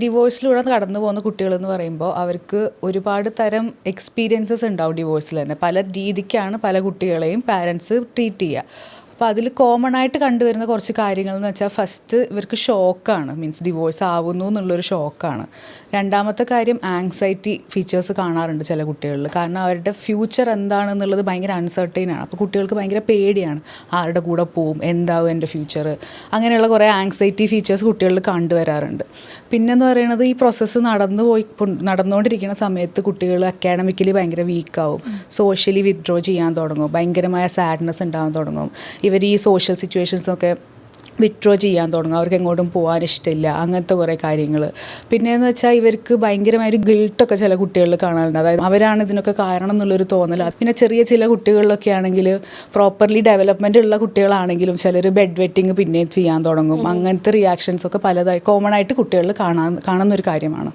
ഡിവോഴ്സിലൂടെ കടന്നു പോകുന്ന കുട്ടികളെന്ന് പറയുമ്പോൾ അവർക്ക് ഒരുപാട് തരം എക്സ്പീരിയൻസസ് ഉണ്ടാവും ഡിവോഴ്സിൽ തന്നെ. പല രീതിക്കാണ് പല കുട്ടികളെയും പാരൻസ് ട്രീറ്റ് ചെയ്യുക. അപ്പോൾ അതിൽ കോമൺ ആയിട്ട് കണ്ടുവരുന്ന കുറച്ച് കാര്യങ്ങൾ എന്ന് വെച്ചാൽ, ഫസ്റ്റ് ഇവർക്ക് ഷോക്കാണ്, മീൻസ് ഡിവോഴ്സ് ആവുന്നു എന്നുള്ളൊരു ഷോക്കാണ്. രണ്ടാമത്തെ കാര്യം ആങ്സൈറ്റി ഫീച്ചേഴ്സ് കാണാറുണ്ട് ചില കുട്ടികളിൽ. കാരണം അവരുടെ ഫ്യൂച്ചർ എന്താണെന്നുള്ളത് ഭയങ്കര അൺസർട്ടൈൻ ആണ്. അപ്പോൾ കുട്ടികൾക്ക് ഭയങ്കര പേടിയാണ്, ആരുടെ കൂടെ പോവും, എന്താവും എൻ്റെ ഫ്യൂച്ചർ, അങ്ങനെയുള്ള കുറേ ആങ്സൈറ്റി ഫീച്ചേഴ്സ് കുട്ടികളിൽ കണ്ടുവരാറുണ്ട്. പിന്നെന്ന് പറയുന്നത്, ഈ പ്രോസസ്സ് നടന്നുകൊണ്ടിരിക്കുന്ന സമയത്ത് കുട്ടികൾ അക്കാഡമിക്കലി ഭയങ്കര വീക്കാവും, സോഷ്യലി വിത്ഡ്രോ ചെയ്യാൻ തുടങ്ങും, ഭയങ്കരമായ സാഡ്നെസ് ഉണ്ടാകാൻ തുടങ്ങും. ഇവർ ഈ സോഷ്യൽ സിറ്റുവേഷൻസൊക്കെ വിത്ഡ്രോ ചെയ്യാൻ തുടങ്ങും, അവർക്ക് എങ്ങോട്ടും പോകാൻ ഇഷ്ടമില്ല, അങ്ങനത്തെ കുറേ കാര്യങ്ങൾ. പിന്നെയെന്ന് വെച്ചാൽ ഇവർക്ക് ഭയങ്കരമായൊരു ഗിൽട്ടൊക്കെ ചില കുട്ടികളിൽ കാണാറുണ്ട്. അതായത് അവരാണ് ഇതിനൊക്കെ കാരണം എന്നുള്ളൊരു തോന്നൽ. പിന്നെ ചില കുട്ടികളിലൊക്കെ ആണെങ്കിൽ പ്രോപ്പർലി ഡെവലപ്മെൻ്റ് ഉള്ള കുട്ടികളാണെങ്കിലും ചിലർ ബെഡ് വെറ്റിങ് പിന്നെ ചെയ്യാൻ തുടങ്ങും. അങ്ങനത്തെ റിയാക്ഷൻസൊക്കെ പലതായി കോമൺ ആയിട്ട് കുട്ടികളിൽ കാണുന്നൊരു കാര്യമാണ്.